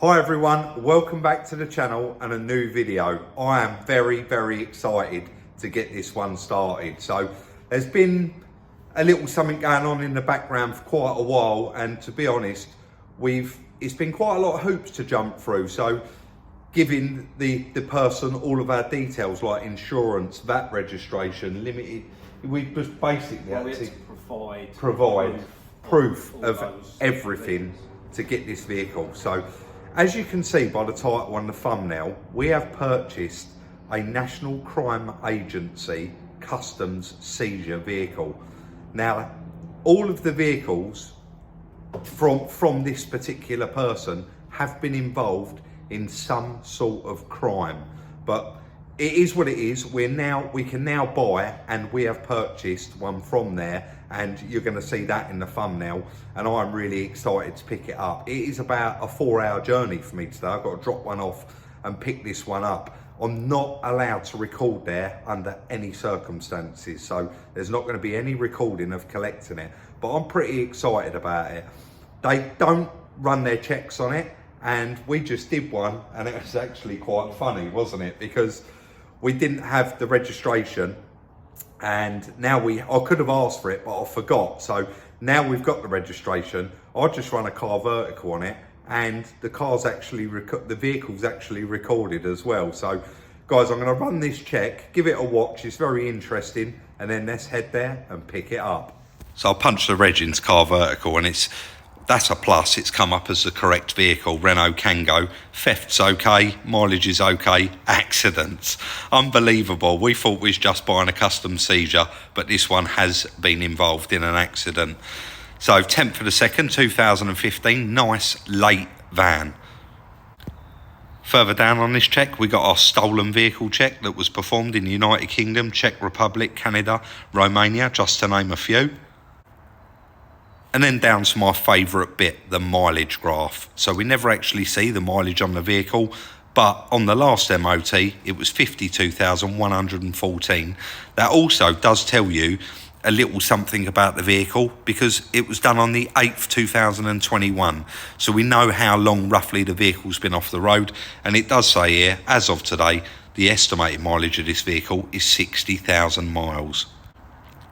Hi everyone, welcome back to the channel and a new video. I am very excited to get this one started. So there's been a little something going on in the background for quite a while, and to be honest, it's been quite a lot of hoops to jump through. So giving the person all of our details like insurance, VAT registration, limited, we just basically had to provide proof of everything to get this vehicle. So as you can see by the title on the thumbnail, we have purchased a National Crime Agency Customs seizure vehicle. Now, all of the vehicles from this particular person have been involved in some sort of crime, but it is what it is. We can now buy, and we have purchased one from there, and you're going to see that in the thumbnail, and I'm really excited to pick it up. It is about a 4-hour journey for me today. I've got to drop one off and pick this one up. I'm not allowed to record there under any circumstances, so there's not going to be any recording of collecting it, but I'm pretty excited about it. They don't run their checks on it, and we just did one, and it was actually quite funny, wasn't it? Because we didn't have the registration, and now I could have asked for it, but I forgot. So now we've got the registration. I just run a car vertical on it, and the vehicle's actually recorded as well. So guys, I'm going to run this check, give it a watch. It's very interesting, and then let's head there and pick it up. So I punched the reg into car vertical, and that's a plus. It's come up as the correct vehicle, Renault Kangoo. Theft's okay, mileage is okay, accidents, unbelievable. We thought we was just buying a custom seizure, but this one has been involved in an accident. So 10th of the 2nd, 2015, nice late van. Further down on this check, we got our stolen vehicle check that was performed in the United Kingdom, Czech Republic, Canada, Romania, just to name a few. And then down to my favourite bit, the mileage graph. So we never actually see the mileage on the vehicle, but on the last MOT, it was 52,114. That also does tell you a little something about the vehicle, because it was done on the 8th, 2021. So we know how long roughly the vehicle's been off the road. And it does say here, as of today, the estimated mileage of this vehicle is 60,000 miles.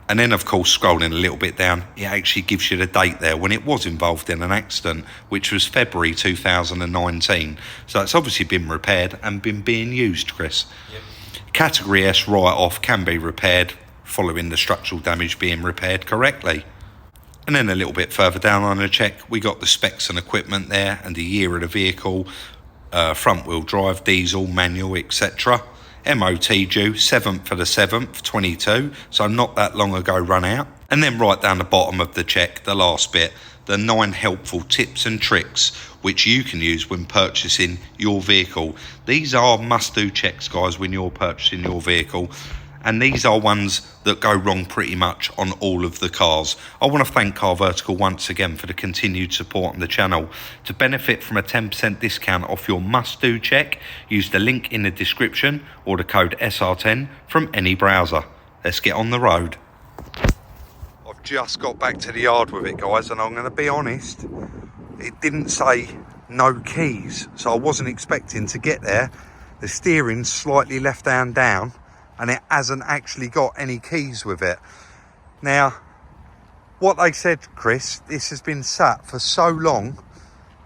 And then, of course, scrolling a little bit down, it actually gives you the date there when it was involved in an accident, which was February 2019. So it's obviously been repaired and been being used, Chris. Yep. Category S write-off can be repaired following the structural damage being repaired correctly. And then a little bit further down on the check, we got the specs and equipment there and the year of the vehicle, front-wheel drive, diesel, manual, etc. MOT due 7th of the 7th, 22, so not that long ago run out. And then right down the bottom of the check, the last bit, the 9 helpful tips and tricks which you can use when purchasing your vehicle. These are must-do checks, guys, when you're purchasing your vehicle. And these are ones that go wrong pretty much on all of the cars. I want to thank Car Vertical once again for the continued support on the channel. To benefit from a 10% discount off your must-do check, use the link in the description or the code SR10 from any browser. Let's get on the road. I've just got back to the yard with it, guys, and I'm going to be honest, it didn't say no keys, so I wasn't expecting to get there. The steering's slightly left hand down, and it hasn't actually got any keys with it. Now, what they said, Chris, this has been sat for so long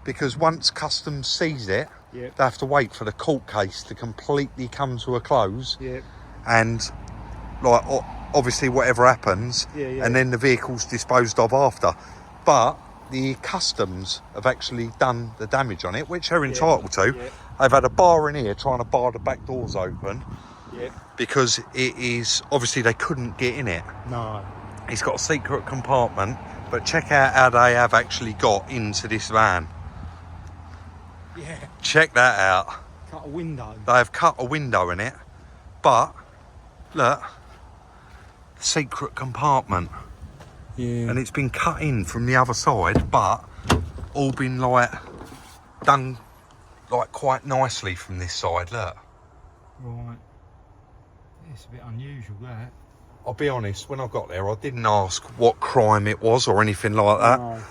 because once Customs sees it, yep, they have to wait for the court case to completely come to a close. Yep. And like obviously whatever happens, and then the vehicle's disposed of after. But the Customs have actually done the damage on it, which they're entitled to. Yep. They've had a bar in here trying to bar the back doors open. Yep. Because it is, obviously they couldn't get in it. No. It's got a secret compartment, but check out how they have actually got into this van. Yeah. Check that out. Cut a window. They have cut a window in it, but look, secret compartment. Yeah. And it's been cut in from the other side, but all been like done like quite nicely from this side, look. Right. It's a bit unusual, that. I'll be honest, when I got there, I didn't ask what crime it was or anything like that. No.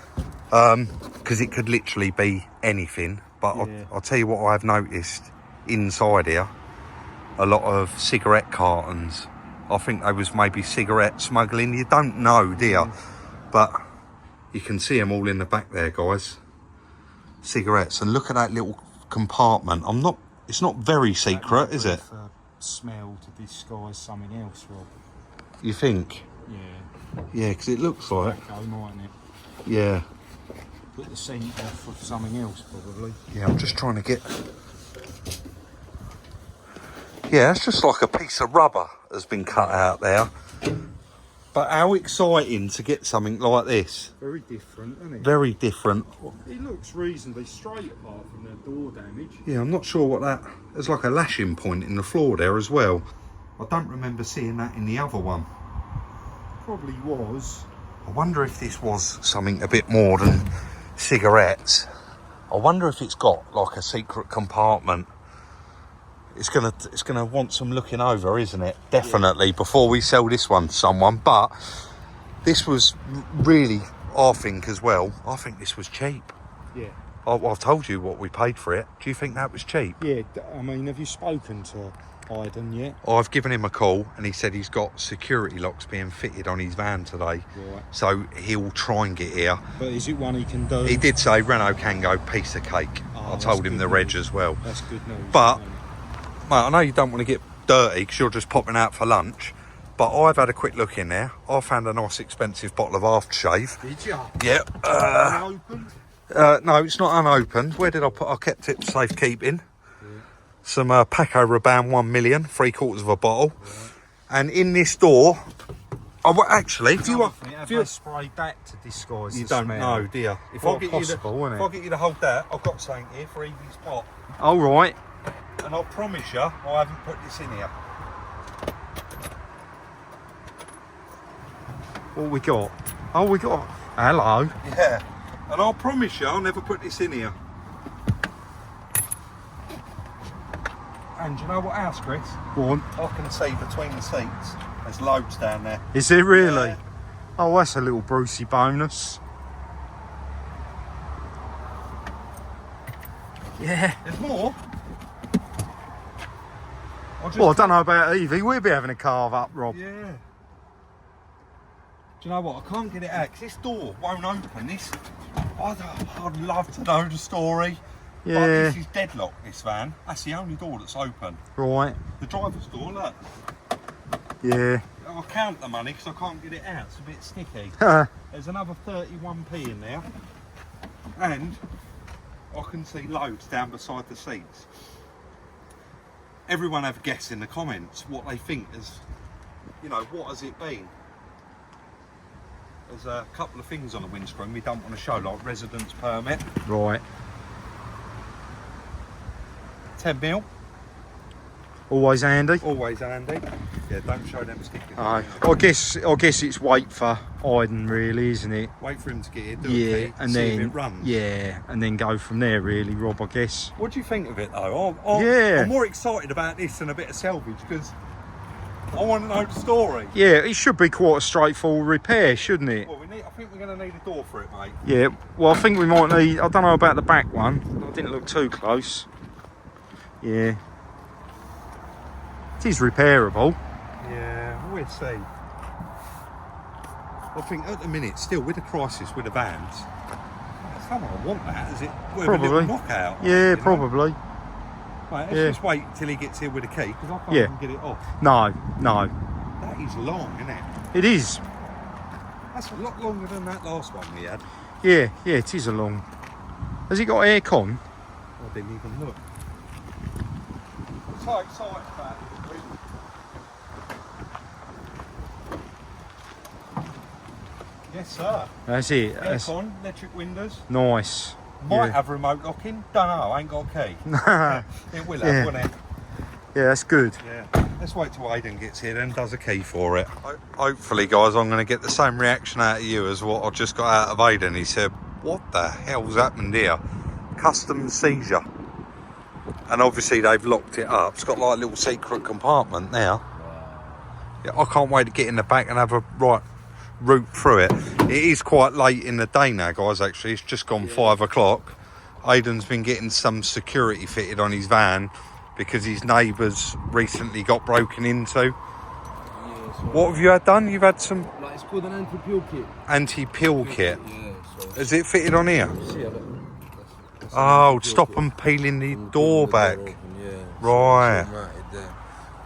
Because it could literally be anything. But Yeah. I'll tell you what I've noticed inside here. A lot of cigarette cartons. I think they was maybe cigarette smuggling. You don't know, do you? But you can see them all in the back there, guys. Cigarettes. And look at that little compartment. It's not very secret, is it? Smell to disguise something else, Rob. You think? Yeah. Yeah, because it looks like. Okay, mightn't it? Yeah. Put the scent off of something else, probably. Yeah, I'm just trying to get... Yeah, it's just like a piece of rubber has been cut out there. But how exciting to get something like this. Very different, isn't it? Very different. It looks reasonably straight apart from the door damage. Yeah, I'm not sure what that... There's like a lashing point in the floor there as well. I don't remember seeing that in the other one. Probably was. I wonder if this was something a bit more than cigarettes. I wonder if it's got like a secret compartment. It's gonna want some looking over, isn't it? Definitely, yeah. Before we sell this one to someone. But this was really, I think as well, I think this was cheap. Yeah. I've told you what we paid for it. Do you think that was cheap? Yeah, I mean, have you spoken to Iden yet? I've given him a call and he said he's got security locks being fitted on his van today. Right. So he'll try and get here. But is it one he can do? He did say Renault can go, piece of cake. Oh, I told him the reg as well. That's good news. But, mate, I know you don't want to get dirty because you're just popping out for lunch. But I've had a quick look in there. I found a nice expensive bottle of aftershave. Did you? Yeah. Unopened? No, it's not unopened. Where did I put? I kept it safekeeping. Yeah. Some Paco Rabanne 1 million, 3/4 of a bottle. Right. And in this door, actually, if you sprayed that to disguise you the don't smell. know, do you? If I get you to hold that, I've got something here for Evie's pot. All right. And I promise you, I haven't put this in here. What we got? Oh, we got. Hello. Yeah. And I promise you, I'll never put this in here. And do you know what else, Chris? Go on. I can see between the seats, there's loads down there. Is it really? Yeah. Oh, that's a little Brucey bonus. Yeah. There's more? Well, I don't know about Evie. We'll be having a carve up, Rob. Yeah. Do you know what? I can't get it out because this door won't open. I'd love to know the story. Yeah. But this is deadlocked, this van. That's the only door that's open. Right. The driver's door, look. Yeah. I'll count the money because I can't get it out. It's a bit sticky. There's another 31p in there. And I can see loads down beside the seats. Everyone have a guess in the comments what they think is, what has it been? There's a couple of things on the windscreen we don't want to show, like residence permit. Right. 10 mil. Always handy. Always handy. Yeah, don't show them stickers. I guess it's wait for Iden, really, isn't it? Wait for him to get here, do Yeah, a and see then if it runs. Yeah, and then go from there, really, Rob. I guess. What do you think of it though? Yeah. I'm more excited about this than a bit of salvage because I want to know the story. Yeah, it should be quite a straightforward repair, shouldn't it? Well, I think we're going to need a door for it, mate. Yeah. Well, I think we might need. I don't know about the back one. I didn't look too close. Yeah. It is repairable. Yeah, we'll see. I think at the minute, still with the crisis with the vans, someone will want that, is it? Probably. A little knockout. Yeah, probably. Right, let's just wait till he gets here with a key because I can't even get it off. No. That is long, isn't it? It is. That's a lot longer than that last one we had. Yeah, it is a long. Has it got aircon? I didn't even look. I'm so excited about this. Yes, sir. That's it. Aircon, electric windows. Nice. Might have remote locking. Don't know. I ain't got a key. It will have, won't it? Yeah, that's good. Yeah. Let's wait till Aidan gets here then does a key for it. Hopefully, guys, I'm going to get the same reaction out of you as what I just got out of Aidan. He said, what the hell's happened here? Customs seizure. And obviously they've locked it up. It's got like a little secret compartment now. Yeah, I can't wait to get in the back and have a route through it. It is quite late in the day now, guys, actually. It's just gone 5 o'clock. Aiden's been getting some security fitted on his van because his neighbours recently got broken into. Yeah, What have you had done? You've had some like, it's called an anti-peel kit. anti-peel kit. Yeah, so Is it fitted on here? see, that's Oh, an stop anti-peel them peeling the kit. door back. Open, yeah. Right. So it's there.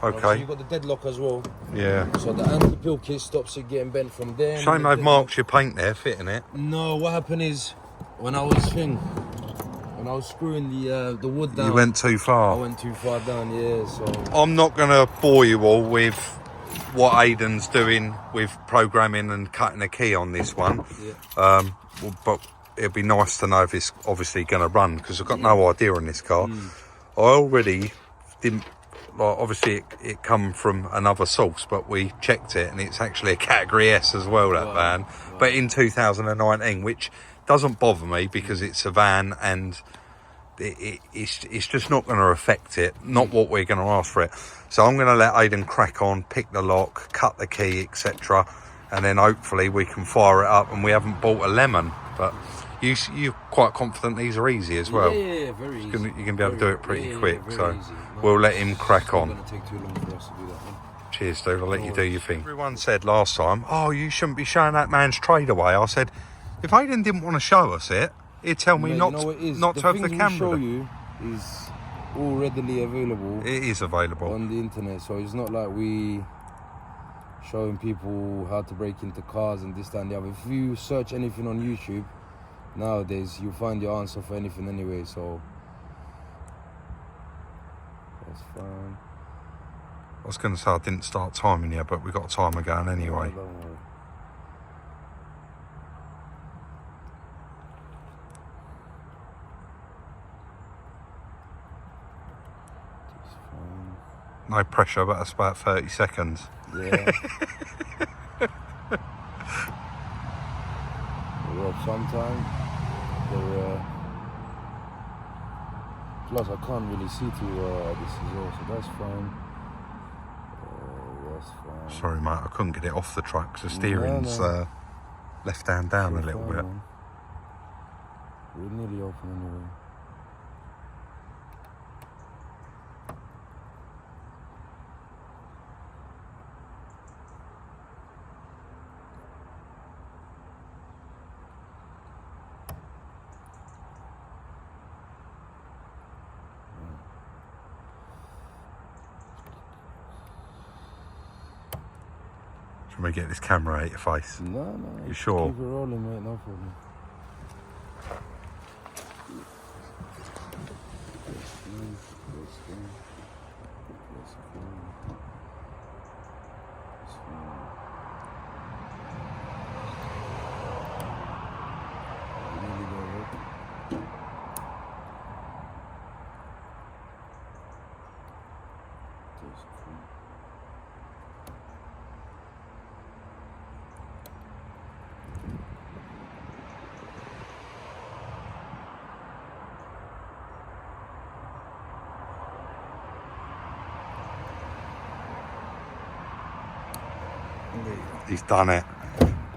Okay. So you got the deadlock as well. Yeah. So the anti-peel kit stops it getting bent from there. Shame they've marked your paint there, fitting it. No, what happened is when I was screwing the wood down. You went too I far. went too far down, yeah. So I'm not going to bore you all with what Aiden's doing with programming and cutting a key on this one. yeah. But it'd be nice to know if it's obviously going to run, because I've got no idea on this car. I already didn't, like, obviously it come from another source, but we checked it and it's actually a category S as well, that van. Right. But in 2019, which doesn't bother me because it's a van and it's just not going to affect it, not what we're going to ask for it. So I'm going to let Aiden crack on, pick the lock, cut the key, etc., and then hopefully we can fire it up. And we haven't bought a lemon, but you're quite confident these are easy as well. Yeah, very easy. You're going to be able to do it pretty quick, very so easy. No, we'll let him crack on. It's not going to take too long for us to do that, man. Cheers, dude. I'll let you do your thing. Everyone said last time, oh, you shouldn't be showing that man's trade away. I said, if Aiden didn't want to show us it, he'd tell me Mate, not you know what it is? to have the things we camera. show you is all readily available It is available. on the internet, so it's not like we showing people how to break into cars and this, that and the other. If you search anything on YouTube nowadays, you'll find your answer for anything anyway, so that's fine. I was going to say I didn't start timing yet, but we got a timer going anyway. Don't worry. It's fine. No pressure, but that's about 30 seconds. Yeah. Well, sometime plus I can't really see too well this is all, so that's fine. That's fine. Sorry, mate, I couldn't get it off the truck because the steering's No. left hand down a It's little fine, bit. man. We're nearly open anyway. Should we get this camera out your face? No. You sure? Keep it rolling, mate, no problem. He's done it.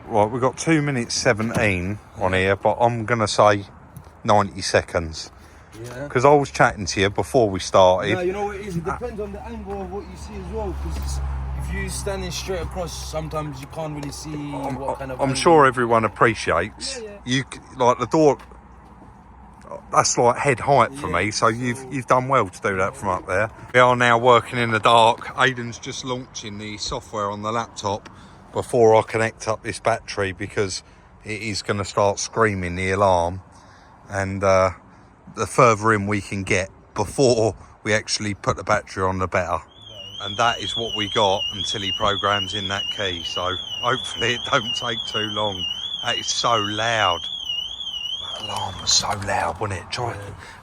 Right, we've got 2 minutes 17 on here, but I'm going to say 90 seconds. Yeah. Because I was chatting to you before we started. No, you know what it is? It depends on the angle of what you see as well. Because if you're standing straight across, sometimes you can't really see what kind of. I'm angle. sure everyone appreciates. Yeah. You like the door. That's like head height for me. So you've done well to do that from up there. We are now working in the dark. Aiden's just launching the software on the laptop before I connect up this battery because it is going to start screaming the alarm. And the further in we can get before we actually put the battery on, the better. And that is what we got until he programs in that key. So hopefully it don't take too long. That is so loud. That alarm was so loud, wasn't it?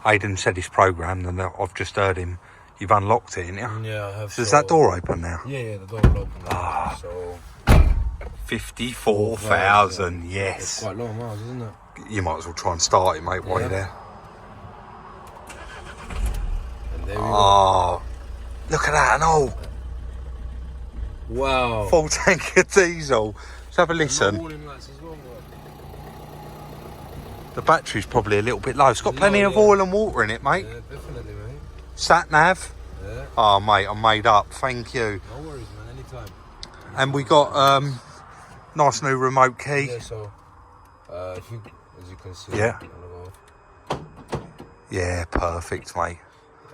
Aiden said it's programmed and I've just heard him. You've unlocked it, innit? Yeah, I have. So is that door open now? Yeah, the door will open now. So 54,000, yes. it's quite long miles, isn't it? You might as well try and start it, mate, while you're there. And there we go. Oh, look at that, an old Wow. full tank of diesel. Let's have a listen. Warning lights as well, The battery's probably a little bit low. It's got plenty of oil and water in it, mate. Yeah, definitely, mate. Sat nav. Yeah. Oh, mate, I'm made up. Thank you. No worries, man. Anytime. And we got nice new remote key. Yeah, so if you, as you can see. Yeah. Yeah, perfect, mate.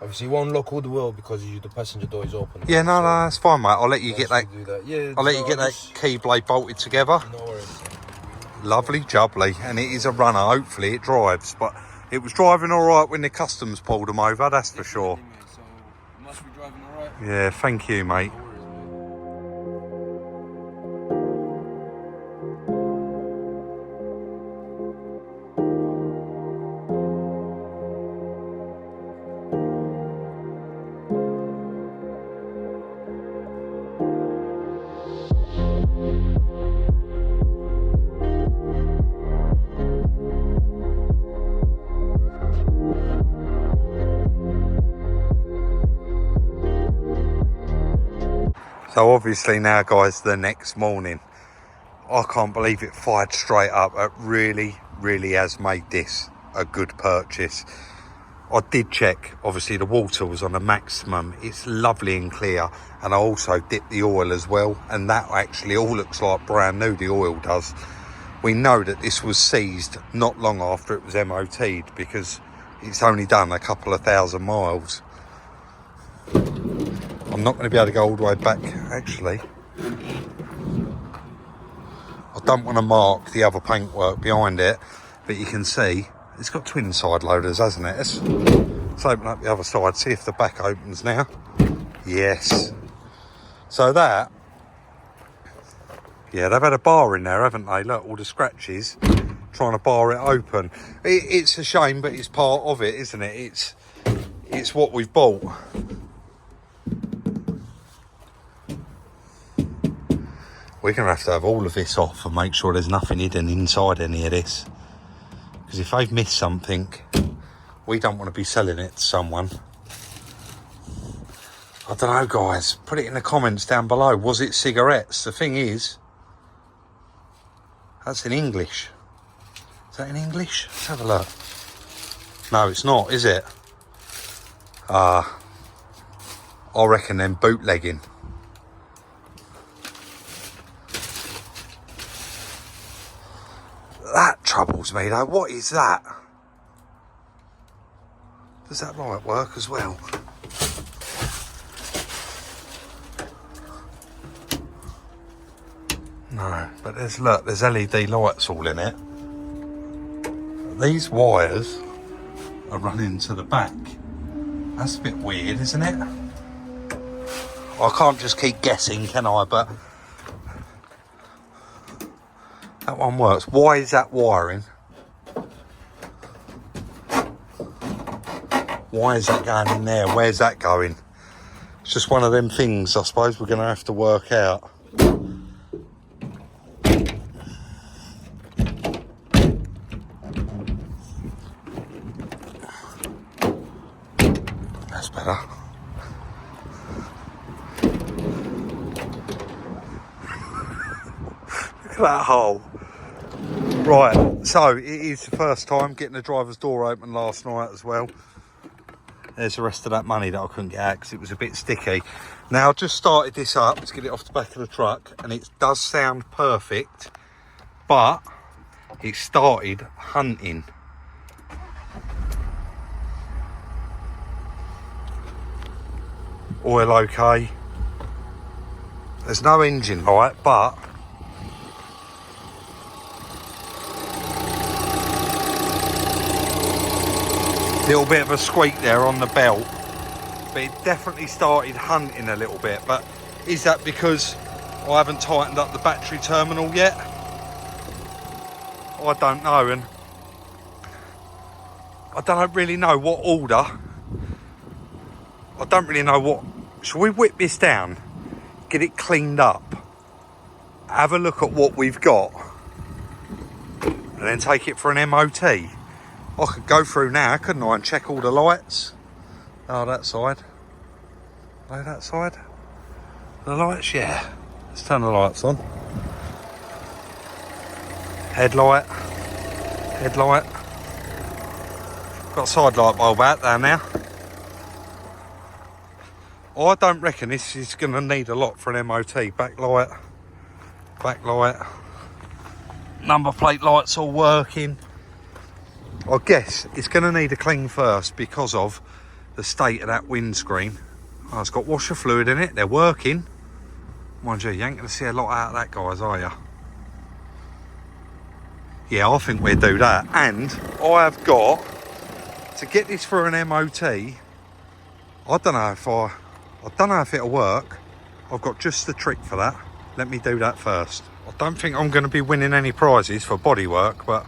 Obviously, you won't lock all the wheel because the passenger door is open. Yeah, no, that's fine, mate. I'll let you get that. Do that. Yeah, I'll let you get that key blade bolted together. No worries. Lovely jubbly, and it is a runner. Hopefully it drives, but it was driving all right when the customs pulled them over, that's for sure. So it must be driving all right. Yeah, thank you, mate. So obviously now, guys, the next morning, I can't believe it fired straight up. It really, really has made this a good purchase. I did check, obviously the water was on a maximum. It's lovely and clear, and I also dipped the oil as well, and that actually all looks like brand new, the oil does. We know that this was seized not long after it was MOT'd because it's only done a couple of thousand miles. I'm not going to be able to go all the way back, actually. I don't want to mark the other paintwork behind it, but you can see it's got twin side loaders, hasn't it? Let's open up the other side, see if the back opens now. Yes. So that, yeah, they've had a bar in there, haven't they? Look, all the scratches, trying to bar it open. It's a shame, but it's part of it, isn't it? It's what we've bought. We're going to have all of this off and make sure there's nothing hidden inside any of this. Because if they've missed something, we don't want to be selling it to someone. I don't know, guys. Put it in the comments down below. Was it cigarettes? The thing is, that's in English. Is that in English? Let's have a look. No, it's not, is it? I reckon them bootlegging. That troubles me though. What is that? Does that light work as well? No, but there's LED lights all in it. These wires are running to the back. That's a bit weird, isn't it? I can't just keep guessing, can I? But that one works. Why is that wiring? Why is that going in there? Where's that going? It's just one of them things I suppose we're going to have to work out. That's better. Look at that hole. Right, so it is the first time getting the driver's door open last night as well. There's the rest of that money that I couldn't get out because it was a bit sticky. Now I just started this up to get it off the back of the truck and it does sound perfect, but it started hunting. Oil okay. There's no engine light, but little bit of a squeak there on the belt, but it definitely started hunting a little bit. But is that because I haven't tightened up the battery terminal yet? I don't know, and I don't really know what order. I don't really know what. Shall we whip this down, get it cleaned up, have a look at what we've got, and then take it for an MOT? I could go through now, couldn't I, and check all the lights? Oh, that side. Oh, that side. The lights, yeah. Let's turn the lights on. Headlight. Headlight. Got a side light bulb out there now. I don't reckon this is going to need a lot for an MOT. Backlight, number plate lights all working. I guess it's going to need a clean first because of the state of that windscreen. Oh, it's got washer fluid in it. They're working. Mind you, you ain't going to see a lot out of that, guys, are you? Yeah, I think we'll do that. And I have got to get this for an MOT. I don't know if it'll work. I've got just the trick for that. Let me do that first. I don't think I'm going to be winning any prizes for bodywork, but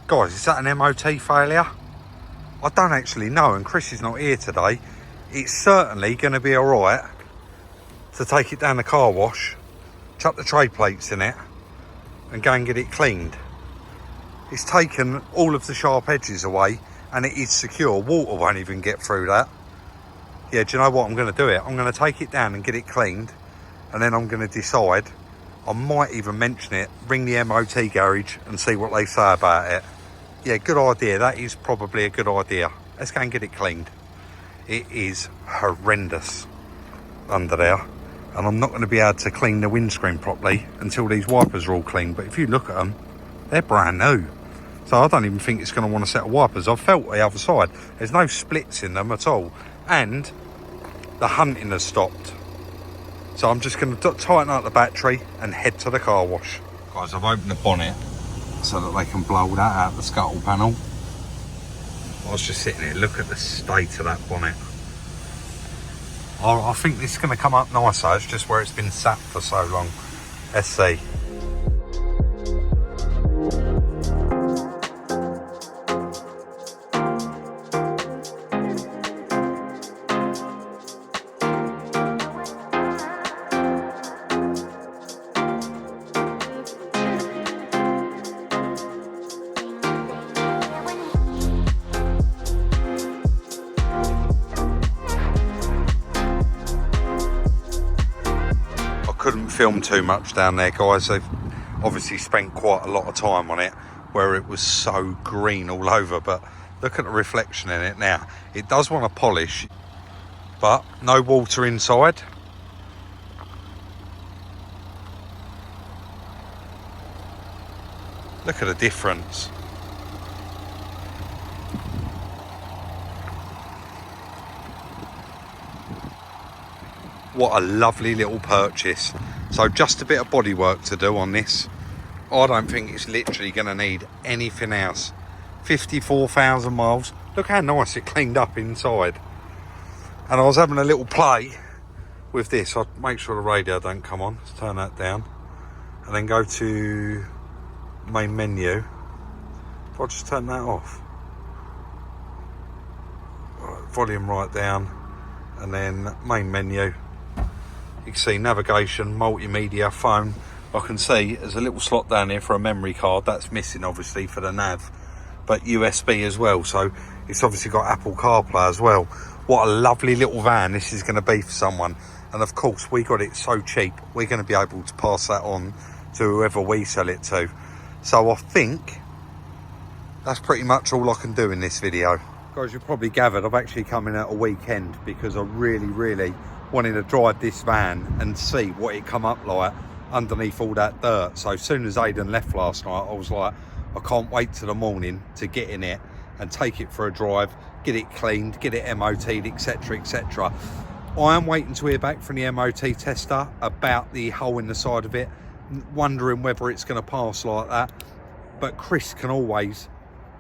guys, is that an MOT failure? I don't actually know, and Chris is not here today. It's certainly going to be all right to take it down the car wash, chuck the tray plates in it, and go and get it cleaned. It's taken all of the sharp edges away, and it is secure. Water won't even get through that. Yeah, do you know what? I'm going to do it. I'm going to take it down and get it cleaned, and then I'm going to decide. I might even mention it, ring the MOT garage and see what they say about it. Yeah, good idea. That is probably a good idea. Let's go and get it cleaned. It is horrendous under there, and I'm not going to be able to clean the windscreen properly until these wipers are all clean. But if you look at them, they're brand new. So I don't even think it's going to want a set of wipers. I've felt the other side. There's no splits in them at all. And the hunting has stopped. So I'm just going to tighten up the battery and head to the car wash. Guys, I've opened the bonnet so that they can blow that out the scuttle panel. I was just sitting here, look at the state of that bonnet. I think this is going to come up nicer. It's just where it's been sat for so long. Let's see. Couldn't film too much down there, guys. They've obviously spent quite a lot of time on it where it was so green all over, but look at the reflection in it now. It does want to polish, but no water inside. Look at the difference. What a lovely little purchase. So just a bit of body work to do on this. I don't think it's literally going to need anything else. 54,000 miles. Look how nice it cleaned up inside. And I was having a little play with this. I'll make sure the radio don't come on. Let's turn that down. And then go to main menu. If I just turn that off. Right, volume right down. And then main menu. You can see navigation, multimedia, phone. I can see there's a little slot down here for a memory card. That's missing, obviously, for the nav. But USB as well. So it's obviously got Apple CarPlay as well. What a lovely little van this is going to be for someone. And of course, we got it so cheap. We're going to be able to pass that on to whoever we sell it to. So I think that's pretty much all I can do in this video. Guys, you've probably gathered I've actually come in at a weekend because I really wanting to drive this van and see what it come up like underneath all that dirt. So as soon as Aidan left last night, I was like, I can't wait till the morning to get in it and take it for a drive, get it cleaned, get it MOT'd, etc, etc. I am waiting to hear back from the MOT tester about the hole in the side of it, wondering whether it's going to pass like that. But Chris can always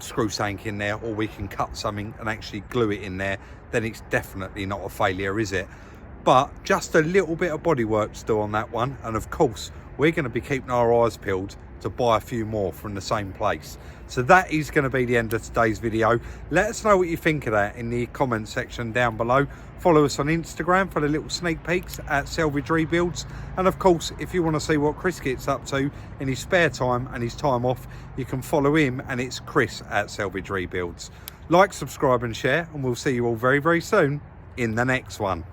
screw something in there, or we can cut something and actually glue it in there. Then it's definitely not a failure, is it? But just a little bit of bodywork to do on that one, and of course we're going to be keeping our eyes peeled to buy a few more from the same place. So that is going to be the end of today's video. Let us know what you think of that in the comment section down below. Follow us on Instagram for the little sneak peeks at Salvage Rebuilds, and of course if you want to see what Chris gets up to in his spare time and his time off, you can follow him, and it's Chris at Salvage Rebuilds. Like, subscribe and share, and we'll see you all very soon in the next one.